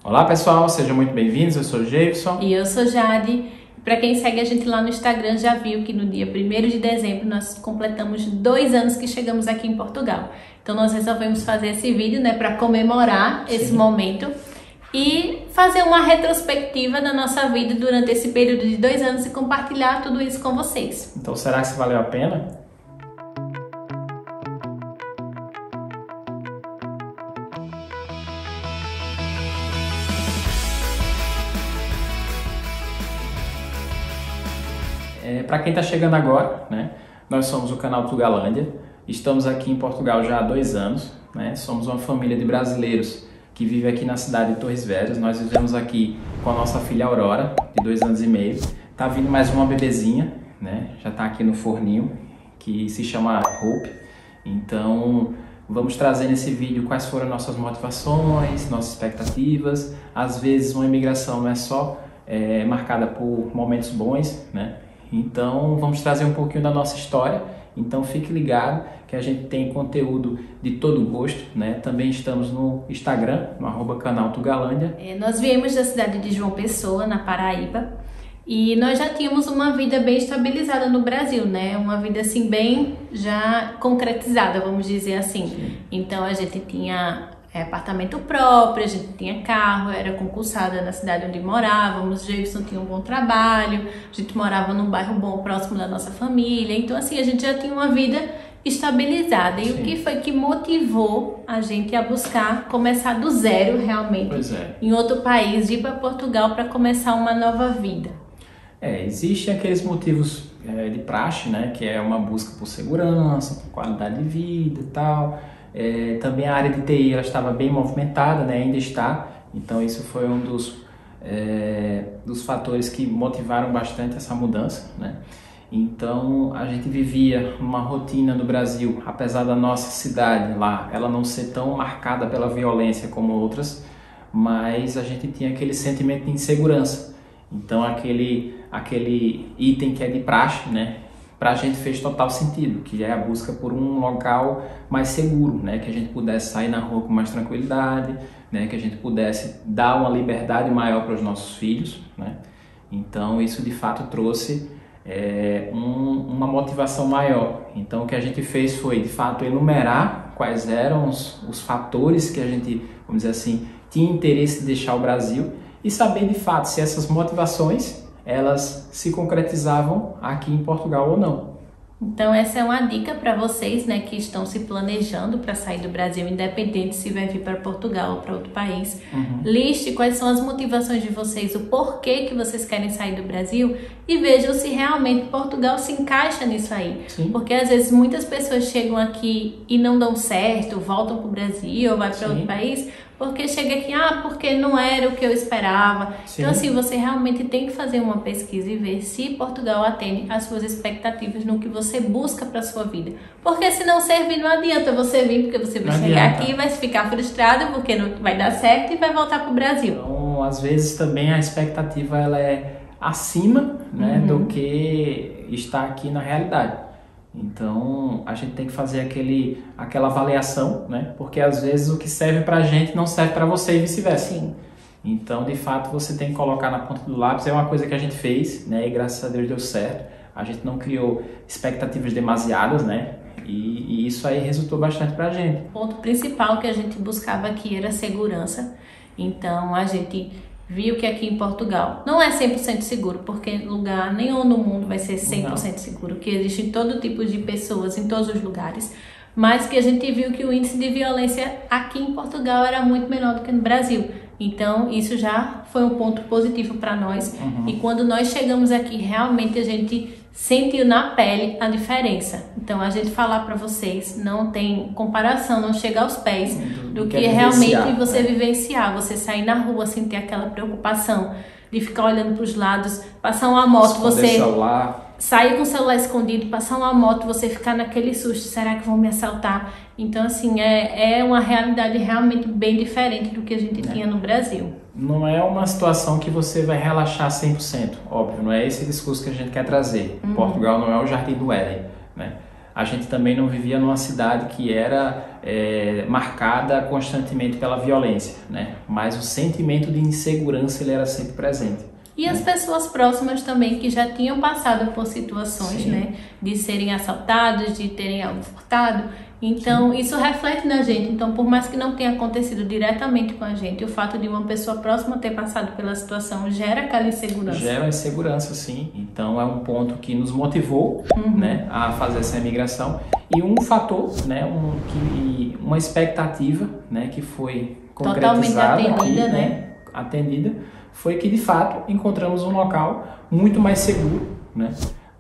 Olá pessoal, sejam muito bem-vindos, eu sou o Jefferson. E eu sou Jade. Para quem segue a gente lá no Instagram já viu que no dia 1º de dezembro nós completamos 2 anos que chegamos aqui em Portugal. Então nós resolvemos fazer esse vídeo, para comemorar esse momento e fazer uma retrospectiva da nossa vida durante esse período de 2 anos e compartilhar tudo isso com vocês. Então será que valeu a pena? Para quem está chegando agora, nós somos o canal Tugalândia, estamos aqui em Portugal já há 2 anos, somos uma família de brasileiros que vive aqui na cidade de Torres Vedras. Nós vivemos aqui com a nossa filha Aurora, de 2 anos e meio, está vindo mais uma bebezinha, já está aqui no forninho, que se chama Hope. Então vamos trazer nesse vídeo quais foram nossas motivações, nossas expectativas. Às vezes uma imigração não é só marcada por momentos bons, Então vamos trazer um pouquinho da nossa história. Então fique ligado que a gente tem conteúdo de todo gosto, Também estamos no Instagram, no @canal Tugalândia. Nós viemos da cidade de João Pessoa, na Paraíba, e nós já tínhamos uma vida bem estabilizada no Brasil, Uma vida assim bem já concretizada, vamos dizer assim. Sim. Então a gente tinha apartamento próprio, a gente tinha carro, era concursada na cidade onde morávamos, Jefferson tinha um bom trabalho, a gente morava num bairro bom, próximo da nossa família. Então assim, a gente já tinha uma vida estabilizada. E o que foi que motivou a gente a buscar começar do zero realmente em outro país, ir para Portugal para começar uma nova vida? Existem aqueles motivos de praxe, Que é uma busca por segurança, por qualidade de vida e tal. Também a área de TI ela estava bem movimentada, ainda está. Então isso foi um dos fatores que motivaram bastante essa mudança, Então a gente vivia uma rotina no Brasil, apesar da nossa cidade lá, ela não ser tão marcada pela violência como outras, mas a gente tinha aquele sentimento de insegurança. Então aquele item que é de praxe, para a gente fez total sentido, que é a busca por um local mais seguro, que a gente pudesse sair na rua com mais tranquilidade, que a gente pudesse dar uma liberdade maior para os nossos filhos, Então isso de fato trouxe uma motivação maior. Então o que a gente fez foi de fato enumerar quais eram os fatores que a gente, vamos dizer assim, tinha interesse de deixar o Brasil e saber de fato se essas motivações elas se concretizavam aqui em Portugal ou não. Então essa é uma dica para vocês, que estão se planejando para sair do Brasil, independente se vai vir para Portugal ou para outro país. Liste quais são as motivações de vocês, o porquê que vocês querem sair do Brasil e vejam se realmente Portugal se encaixa nisso aí. Sim. Porque às vezes muitas pessoas chegam aqui e não dão certo, voltam para o Brasil ou vai para outro país, porque chega aqui, porque não era o que eu esperava. Sim. Então assim, você realmente tem que fazer uma pesquisa e ver se Portugal atende às suas expectativas no que você busca para sua vida. Porque se não servir, não adianta você vir, porque você vai chegar aqui e vai ficar frustrado porque não vai dar certo e vai voltar para o Brasil. Então, às vezes também a expectativa ela é acima, do que está aqui na realidade. Então a gente tem que fazer aquela avaliação, porque às vezes o que serve para a gente não serve para você e vice-versa. Sim. Então de fato você tem que colocar na ponta do lápis. É uma coisa que a gente fez, e graças a Deus deu certo. A gente não criou expectativas demasiadas, e isso aí resultou bastante para a gente. O ponto principal que a gente buscava aqui era segurança. Então a gente viu que aqui em Portugal não é 100% seguro, porque lugar nenhum no mundo vai ser 100% seguro, que existe todo tipo de pessoas em todos os lugares, mas que a gente viu que o índice de violência aqui em Portugal era muito menor do que no Brasil. Então isso já foi um ponto positivo para nós. E quando nós chegamos aqui, realmente a gente sentiu na pele a diferença. Então a gente falar para vocês, não tem comparação, não chega aos pés do que realmente você vivenciar, você sair na rua sem ter aquela preocupação de ficar olhando para os lados, passar uma moto, você sair com o celular escondido, passar uma moto, você ficar naquele susto, será que vão me assaltar? Então assim, é uma realidade realmente bem diferente do que a gente tinha no Brasil. Não é uma situação que você vai relaxar 100%, óbvio, não é esse discurso que a gente quer trazer. Portugal não é o Jardim do Éden, A gente também não vivia numa cidade que era marcada constantemente pela violência, né? Mas o sentimento de insegurança ele era sempre presente. E as pessoas próximas também que já tinham passado por situações, Sim. né, de serem assaltados, de terem algo furtado. Então, isso reflete na gente. Então, por mais que não tenha acontecido diretamente com a gente, o fato de uma pessoa próxima ter passado pela situação gera aquela insegurança. Gera insegurança, sim. Então, é um ponto que nos motivou, né, a fazer essa imigração. E um fator, né, uma expectativa, né, que foi concretizada totalmente atendida, aqui, né? Atendida, foi que, de fato, encontramos um local muito mais seguro, né,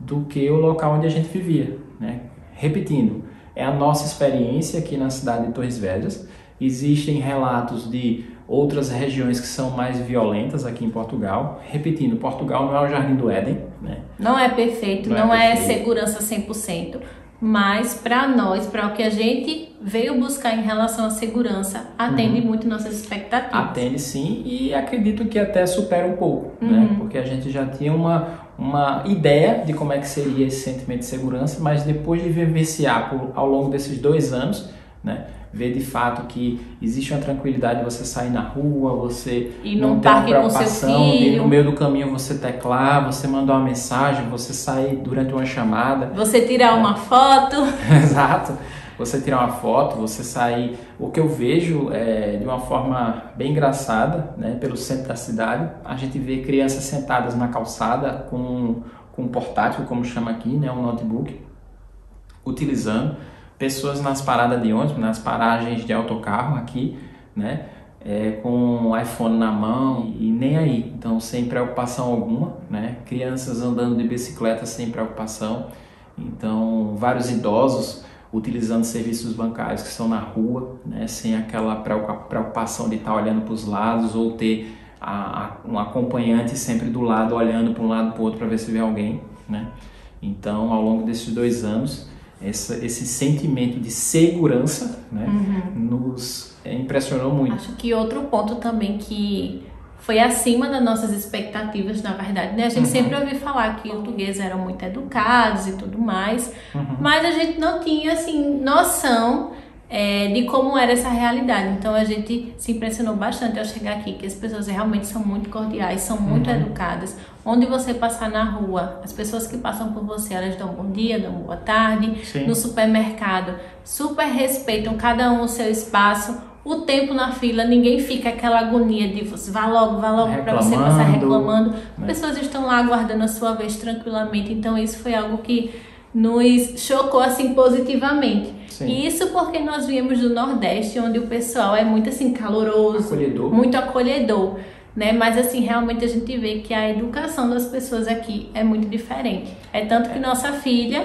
do que o local onde a gente vivia, né? Repetindo, é a nossa experiência aqui na cidade de Torres Vedras. Existem relatos de outras regiões que são mais violentas aqui em Portugal. Repetindo, Portugal não é o Jardim do Éden, né? Não é perfeito, não é segurança 100%. Mas para nós, para o que a gente veio buscar em relação à segurança, atende muito nossas expectativas. Atende sim, e acredito que até supera um pouco, né? Porque a gente já tinha uma ideia de como é que seria esse sentimento de segurança, mas depois de vivenciar ao longo desses 2 anos, né, ver de fato que existe uma tranquilidade de você sair na rua, você não ter uma preocupação de no meio do caminho você teclar, você mandar uma mensagem, você sair durante uma chamada. Você tirar uma foto. Exato. Você tirar uma foto, você sair... O que eu vejo de uma forma bem engraçada, né, pelo centro da cidade, a gente vê crianças sentadas na calçada com um portátil, como chama aqui, né, um notebook, utilizando. Pessoas nas paradas de ônibus, nas paragens de autocarro aqui, né, com o iPhone na mão e nem aí. Então, sem preocupação alguma, né? Crianças andando de bicicleta sem preocupação. Então, vários idosos utilizando serviços bancários que estão na rua, né, sem aquela preocupação de estar olhando para os lados ou ter um acompanhante sempre do lado, olhando para um lado para o outro para ver se vê alguém, né? Então, ao longo desses 2 anos, esse sentimento de segurança, né, nos impressionou muito. Acho que outro ponto também que foi acima das nossas expectativas, na verdade, né? A gente sempre ouviu falar que os portugueses eram muito educados e tudo mais, mas a gente não tinha, assim, noção de como era essa realidade. Então a gente se impressionou bastante ao chegar aqui, que as pessoas realmente são muito cordiais, são muito educadas. Onde você passar na rua, as pessoas que passam por você, elas dão bom dia, dão boa tarde. Sim. No supermercado, super respeitam cada um o seu espaço. O tempo na fila, ninguém fica aquela agonia de você vá logo para você passar reclamando. Né? As pessoas estão lá aguardando a sua vez tranquilamente. Então isso foi algo que nos chocou assim positivamente. Sim. E isso porque nós viemos do Nordeste, onde o pessoal é muito assim caloroso, muito acolhedor, né? Mas assim, realmente a gente vê que a educação das pessoas aqui é muito diferente. É tanto que nossa filha,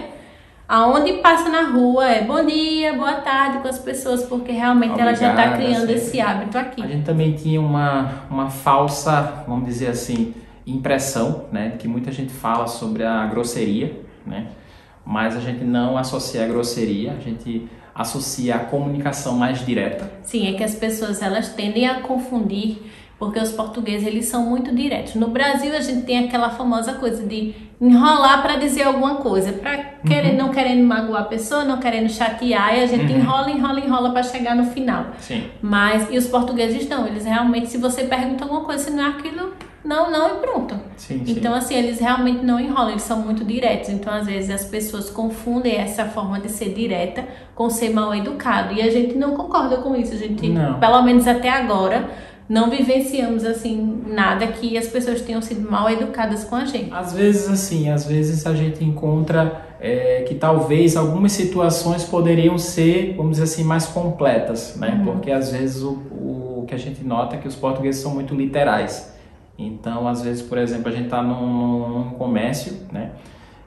aonde passa na rua, bom dia, boa tarde com as pessoas, porque realmente ela já está criando esse hábito aqui. A gente também tinha uma falsa, vamos dizer assim, impressão, né, que muita gente fala sobre a grosseria, né, mas a gente não associa a grosseria, a gente associa a comunicação mais direta. Sim, é que as pessoas elas tendem a confundir, porque os portugueses eles são muito diretos. No Brasil a gente tem aquela famosa coisa de enrolar para dizer alguma coisa, para não querendo magoar a pessoa, não querendo chatear, e a gente enrola para chegar no final. Sim. E os portugueses não, eles realmente, se você pergunta alguma coisa, se não é aquilo, não e pronto. Sim. Então assim, eles realmente não enrolam, eles são muito diretos. Então às vezes as pessoas confundem essa forma de ser direta com ser mal educado, e a gente não concorda com isso. A gente, pelo menos até agora, não vivenciamos assim nada que as pessoas tenham sido mal educadas com a gente. Às vezes a gente encontra que talvez algumas situações poderiam ser, vamos dizer assim, mais completas, né? Porque às vezes o que a gente nota é que os portugueses são muito literais. Então, às vezes, por exemplo, a gente está num comércio, né?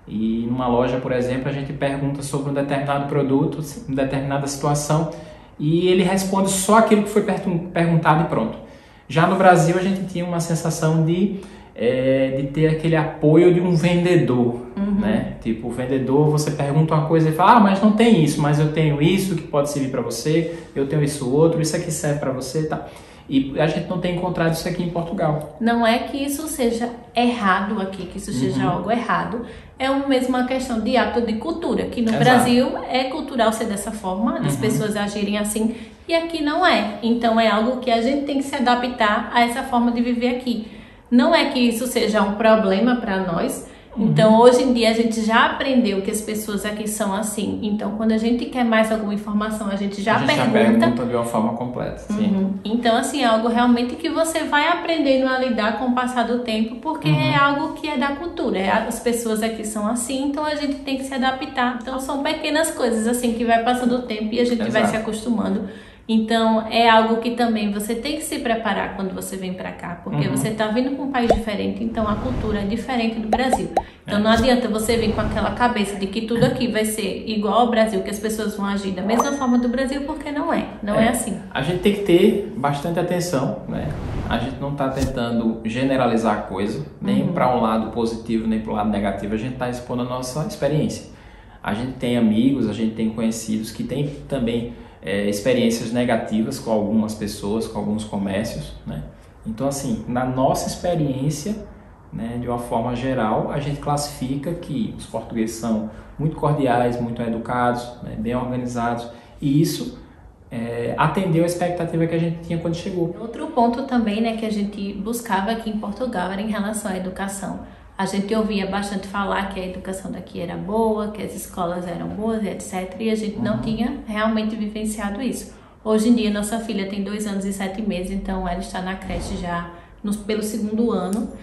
E numa loja, por exemplo, a gente pergunta sobre um determinado produto, uma determinada situação, e ele responde só aquilo que foi perguntado e pronto. Já no Brasil, a gente tinha uma sensação de ter aquele apoio de um vendedor, né? Tipo, o vendedor, você pergunta uma coisa e fala, mas não tem isso, mas eu tenho isso que pode servir para você, eu tenho isso outro, isso aqui serve para você, tá? E a gente não tem encontrado isso aqui em Portugal. Não é que isso seja errado aqui, que isso seja algo errado. É mesmo uma questão de hábito de cultura, que no Brasil é cultural ser dessa forma, as pessoas agirem assim, e aqui não é. Então é algo que a gente tem que se adaptar a essa forma de viver aqui. Não é que isso seja um problema para nós. Então, hoje em dia, a gente já aprendeu que as pessoas aqui são assim. Então, quando a gente quer mais alguma informação, a gente já pergunta de uma forma completa. Sim. Então, assim, é algo realmente que você vai aprendendo a lidar com o passar do tempo, porque é algo que é da cultura. As pessoas aqui são assim, então a gente tem que se adaptar. Então, são pequenas coisas, assim, que vai passando o tempo e a gente vai se acostumando. Então, é algo que também você tem que se preparar quando você vem pra cá, porque você tá vindo com um país diferente, então a cultura é diferente do Brasil. Então, não adianta você vir com aquela cabeça de que tudo aqui vai ser igual ao Brasil, que as pessoas vão agir da mesma forma do Brasil, porque não é. Não é assim. A gente tem que ter bastante atenção, né? A gente não tá tentando generalizar a coisa, nem para um lado positivo, nem para o lado negativo. A gente tá expondo a nossa experiência. A gente tem amigos, a gente tem conhecidos que tem também experiências negativas com algumas pessoas, com alguns comércios, né? Então, assim, na nossa experiência, né, de uma forma geral, a gente classifica que os portugueses são muito cordiais, muito educados, né, bem organizados, e isso atendeu a expectativa que a gente tinha quando chegou. Outro ponto também, né, que a gente buscava aqui em Portugal era em relação à educação. A gente ouvia bastante falar que a educação daqui era boa, que as escolas eram boas, etc. E a gente não tinha realmente vivenciado isso. Hoje em dia, nossa filha tem 2 anos e 7 meses, então ela está na creche já pelo 2º ano.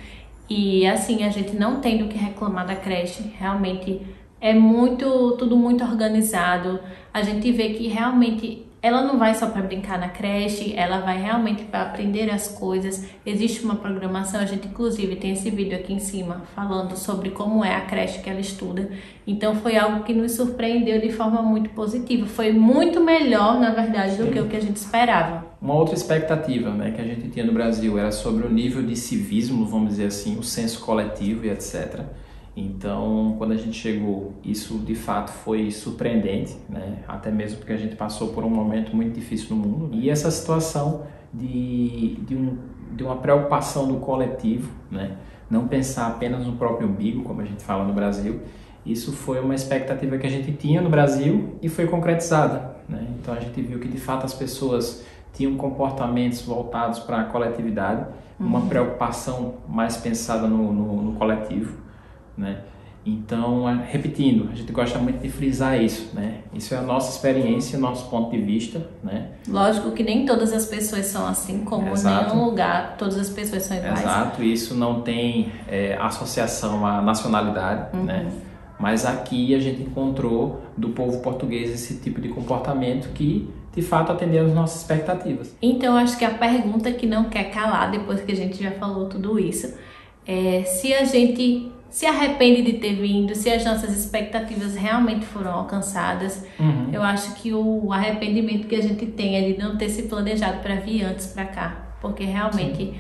E assim, a gente não tem do que reclamar da creche. Realmente é tudo muito organizado. A gente vê que realmente ela não vai só para brincar na creche, ela vai realmente para aprender as coisas. Existe uma programação, a gente inclusive tem esse vídeo aqui em cima falando sobre como é a creche que ela estuda. Então foi algo que nos surpreendeu de forma muito positiva. Foi muito melhor, na verdade, do que o que a gente esperava. Uma outra expectativa, né, que a gente tinha no Brasil era sobre o nível de civismo, vamos dizer assim, o senso coletivo e etc. Então, quando a gente chegou, isso de fato foi surpreendente, né? Até mesmo porque a gente passou por um momento muito difícil no mundo. E essa situação de uma preocupação do coletivo, né? Não pensar apenas no próprio umbigo, como a gente fala no Brasil, isso foi uma expectativa que a gente tinha no Brasil e foi concretizada, né? Então, a gente viu que de fato as pessoas tinham comportamentos voltados para a coletividade, uma preocupação mais pensada no coletivo, né? Então, repetindo, a gente gosta muito de frisar isso, né? Isso é a nossa experiência, nosso ponto de vista, né? Lógico que nem todas as pessoas são assim, como em nenhum lugar todas as pessoas são iguais. Exato, isso não tem associação à nacionalidade, né? Mas aqui a gente encontrou do povo português esse tipo de comportamento que, de fato, atendeu às nossas expectativas. Então, acho que a pergunta que não quer calar, depois que a gente já falou tudo isso, é se a gente se arrepende de ter vindo, se as nossas expectativas realmente foram alcançadas. Eu acho que o arrependimento que a gente tem é de não ter se planejado para vir antes para cá, porque realmente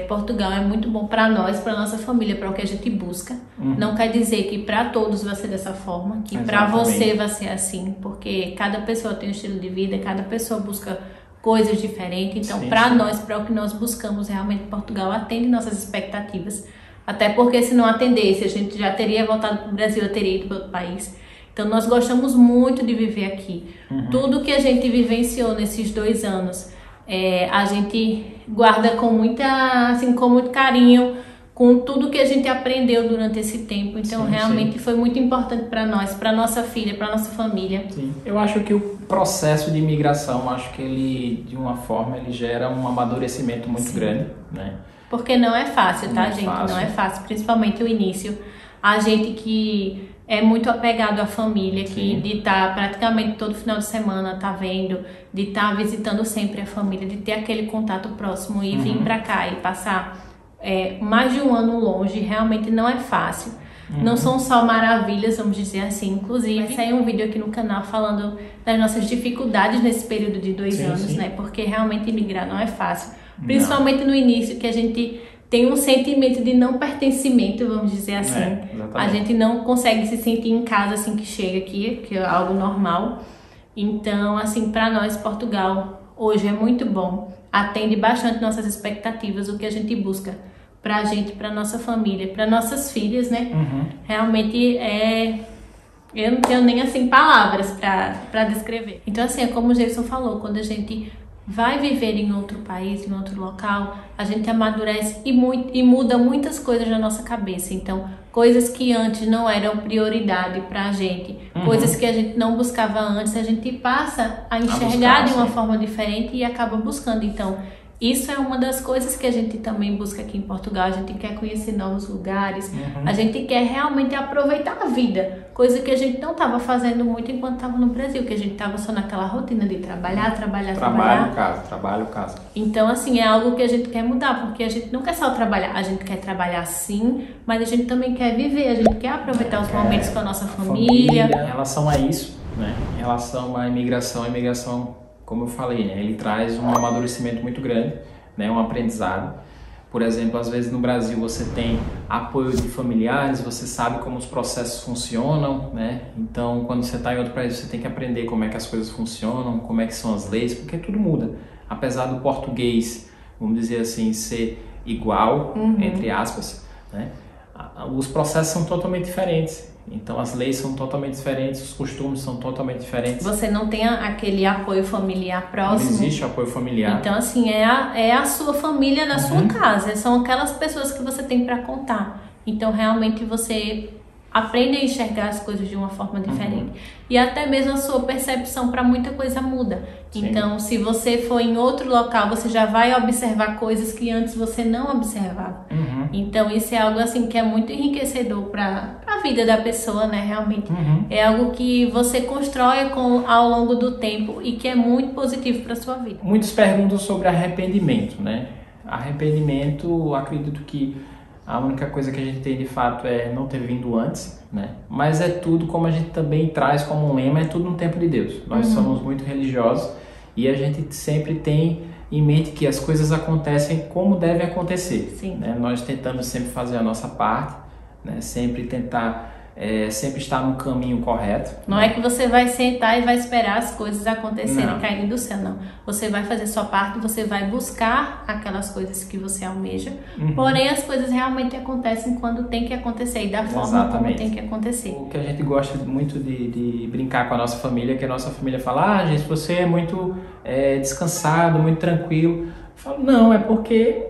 Portugal é muito bom para nós, para nossa família, para o que a gente busca. Não quer dizer que para todos vai ser dessa forma, que para você vai ser assim, porque cada pessoa tem um estilo de vida, cada pessoa busca coisas diferentes. Então, para nós, para o que nós buscamos, realmente Portugal atende nossas expectativas. Até porque se não atendesse, a gente já teria voltado para o Brasil, eu teria ido para outro país. Então, nós gostamos muito de viver aqui. Tudo que a gente vivenciou nesses 2 anos, a gente guarda com muito carinho, com tudo que a gente aprendeu durante esse tempo. Então, realmente foi muito importante para nós, para nossa filha, para nossa família. Sim. Eu acho que o processo de imigração, acho que ele, de uma forma, ele gera um amadurecimento muito grande, né? Porque não é fácil, tá, gente? Fácil. Não é fácil, principalmente o início. A gente que é muito apegado à família, que de estar praticamente todo final de semana tá vendo, de estar visitando sempre a família, de ter aquele contato próximo e vir pra cá e passar mais de 1 ano longe, realmente não é fácil. Não são só maravilhas, vamos dizer assim. Inclusive, vai sair um vídeo aqui no canal falando das nossas dificuldades nesse período de 2 anos, né? Porque realmente imigrar não é fácil. Principalmente no início, que a gente tem um sentimento de não pertencimento, vamos dizer assim. A gente não consegue se sentir em casa assim que chega aqui, que é algo normal. Então, assim, para nós, Portugal hoje é muito bom. atende bastante nossas expectativas, o que a gente busca pra gente, pra nossa família, pra nossas filhas, né? Realmente eu não tenho nem assim palavras pra descrever. Então assim, é como o Jason falou, quando a gente vai viver em outro país, em outro local, a gente amadurece e muda muitas coisas na nossa cabeça. Então, coisas que antes não eram prioridade pra gente, coisas que a gente não buscava antes, a gente passa a enxergar de uma forma diferente e acaba buscando. Então, isso é uma das coisas que a gente também busca aqui em Portugal. A gente quer conhecer novos lugares, a gente quer realmente aproveitar a vida, coisa que a gente não estava fazendo muito enquanto estava no Brasil, que a gente estava só naquela rotina de trabalhar. Trabalho, casa. Então, assim, é algo que a gente quer mudar, porque a gente não quer só trabalhar, a gente quer trabalhar sim, mas a gente também quer viver, a gente quer aproveitar os momentos com a nossa família. Em relação a isso, né? Em relação à imigração, como eu falei, né, ele traz um amadurecimento muito grande, né, um aprendizado. Por exemplo, às vezes no Brasil você tem apoio de familiares, você sabe como os processos funcionam, né? Então, quando você está em outro país, você tem que aprender como é que as coisas funcionam, como é que são as leis, porque tudo muda. Apesar do português, vamos dizer assim, ser igual, entre aspas, né? Os processos são totalmente diferentes. Então as leis são totalmente diferentes, os costumes são totalmente diferentes. Você não tem aquele apoio familiar próximo. Não existe apoio familiar. Então assim, é a sua família na sua casa, são aquelas pessoas que você tem para contar. Então realmente você aprende a enxergar as coisas de uma forma diferente. E até mesmo a sua percepção para muita coisa muda. Sim. Então, se você for em outro local, você já vai observar coisas que antes você não observava. Então, isso é algo assim que é muito enriquecedor para a vida da pessoa, né? Realmente. É algo que você constrói ao longo do tempo e que é muito positivo para sua vida. Muitos perguntam sobre arrependimento, né? Arrependimento, acredito que a única coisa que a gente tem de fato é não ter vindo antes, né? Mas é tudo, como a gente também traz como um lema, é tudo no tempo de Deus. Nós somos muito religiosos e a gente sempre tem em mente que as coisas acontecem como devem acontecer. Sim. Né? Nós tentamos sempre fazer a nossa parte, né? Sempre tentar, sempre estar no caminho correto. Não é que você vai sentar e vai esperar as coisas acontecerem, caírem do céu, não. Você vai fazer sua parte, você vai buscar aquelas coisas que você almeja, porém as coisas realmente acontecem quando tem que acontecer e da forma como tem que acontecer. O que a gente gosta muito de brincar com a nossa família, que a nossa família fala, gente, você é muito descansado, muito tranquilo. Eu falo, não, é porque...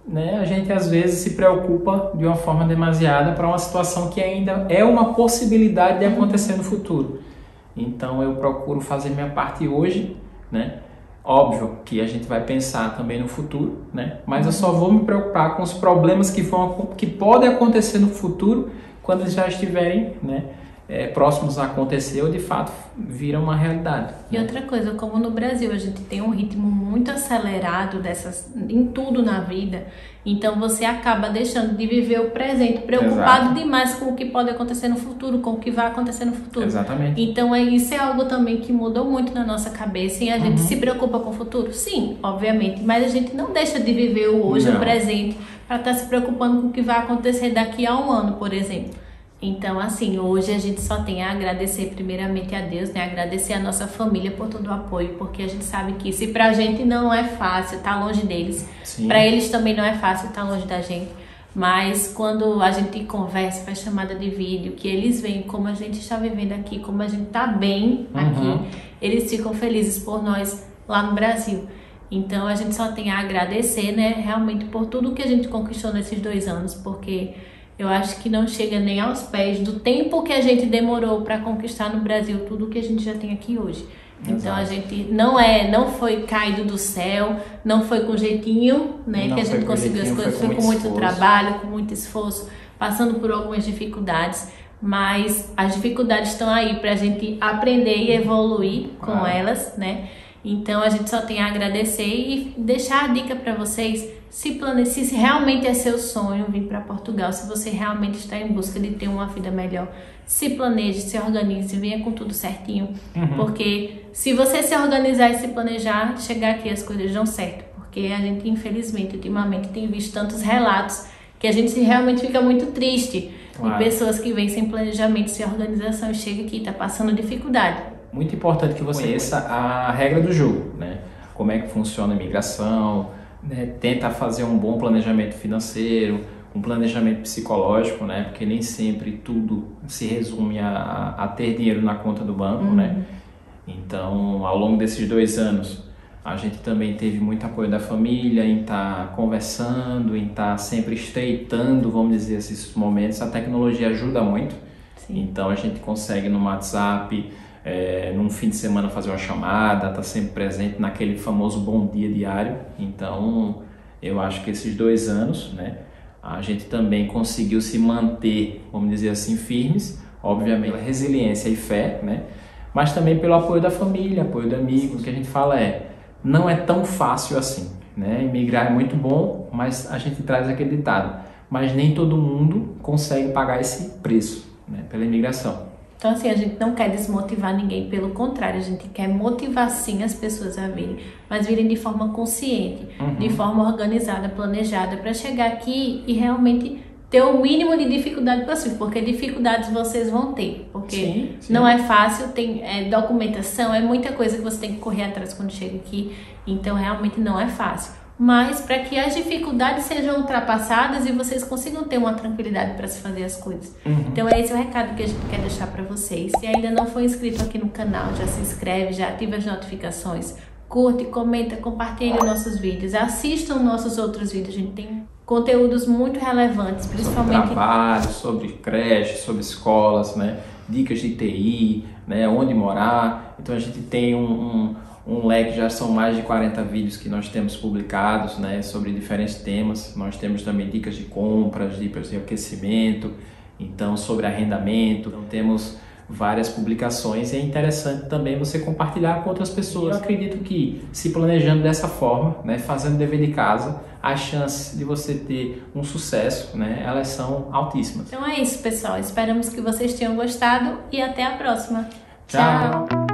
né, a gente às vezes se preocupa de uma forma demasiada para uma situação que ainda é uma possibilidade de acontecer no futuro. Então eu procuro fazer minha parte hoje, né? Óbvio que a gente vai pensar também no futuro, né? Mas eu só vou me preocupar com os problemas que podem acontecer no futuro quando eles já estiverem, né, próximos a acontecer ou de fato viram uma realidade. E outra coisa, como no Brasil a gente tem um ritmo muito acelerado em tudo na vida, então você acaba deixando de viver o presente, preocupado demais com o que pode acontecer no futuro, com o que vai acontecer no futuro. Exatamente. Então isso é algo também que mudou muito na nossa cabeça e a gente se preocupa com o futuro? Sim, obviamente, mas a gente não deixa de viver o hoje, o presente, para estar se preocupando com o que vai acontecer daqui a um ano, por exemplo. Então, assim, hoje a gente só tem a agradecer primeiramente a Deus, né? Agradecer a nossa família por todo o apoio, porque a gente sabe que se pra gente não é fácil estar longe deles, pra eles também não é fácil estar longe da gente. Mas quando a gente conversa, faz chamada de vídeo, que eles veem como a gente está vivendo aqui, como a gente tá bem aqui, eles ficam felizes por nós lá no Brasil. Então, a gente só tem a agradecer, né? Realmente por tudo que a gente conquistou nesses 2 anos, porque... eu acho que não chega nem aos pés do tempo que a gente demorou para conquistar no Brasil tudo que a gente já tem aqui hoje. Então a gente não foi caído do céu, não foi com jeitinho, né, que a gente conseguiu as coisas, foi com muito trabalho, com muito esforço, passando por algumas dificuldades, mas as dificuldades estão aí para a gente aprender e evoluir com elas, né? Então a gente só tem a agradecer e deixar a dica para vocês. Se realmente é seu sonho vir para Portugal, se você realmente está em busca de ter uma vida melhor, se planeje, se organize, venha com tudo certinho. Porque se você se organizar e se planejar, chegar aqui as coisas dão certo. Porque a gente, infelizmente, ultimamente tem visto tantos relatos que a gente realmente fica muito triste. De pessoas que vêm sem planejamento, sem organização e chega aqui e está passando dificuldade. Muito importante que você conheça a regra do jogo, né? como é que funciona a imigração, né? Tenta fazer um bom planejamento financeiro, um planejamento psicológico, né? Porque nem sempre tudo se resume a ter dinheiro na conta do banco, né? Então, ao longo desses 2 anos, a gente também teve muito apoio da família em estar conversando, em estar sempre estreitando, vamos dizer, esses momentos. A tecnologia ajuda muito. Sim. Então, a gente consegue no WhatsApp, num fim de semana, fazer uma chamada, estar sempre presente naquele famoso bom dia diário. Então, eu acho que esses 2 anos, né, a gente também conseguiu se manter, vamos dizer assim, firmes, obviamente, pela resiliência e fé, né? Mas também pelo apoio da família, apoio de amigos. O que a gente fala não é tão fácil assim, né? Imigrar é muito bom, mas a gente traz aquele ditado, mas nem todo mundo consegue pagar esse preço, né, pela imigração. Então, assim, a gente não quer desmotivar ninguém, pelo contrário, a gente quer motivar sim as pessoas a virem, mas virem de forma consciente, de forma organizada, planejada, para chegar aqui e realmente ter o mínimo de dificuldade possível, porque dificuldades vocês vão ter, porque sim. Não é fácil, tem documentação, é muita coisa que você tem que correr atrás quando chega aqui, então realmente não é fácil. Mas para que as dificuldades sejam ultrapassadas e vocês consigam ter uma tranquilidade para se fazer as coisas. Então é esse o recado que a gente quer deixar para vocês. Se ainda não for inscrito aqui no canal, já se inscreve, já ativa as notificações, curte, comenta, compartilhe nossos vídeos, assistam nossos outros vídeos, a gente tem conteúdos muito relevantes, principalmente sobre trabalho, sobre creche, sobre escolas, né? Dicas de TI, né? Onde morar. Então a gente tem um leque, já são mais de 40 vídeos que nós temos publicados, né, sobre diferentes temas. Nós temos também dicas de compras, dicas de aquecimento, então sobre arrendamento. Então temos várias publicações e é interessante também você compartilhar com outras pessoas. Eu acredito que se planejando dessa forma, né, fazendo dever de casa, as chances de você ter um sucesso, né, elas são altíssimas. Então é isso, pessoal. Esperamos que vocês tenham gostado e até a próxima. Tchau!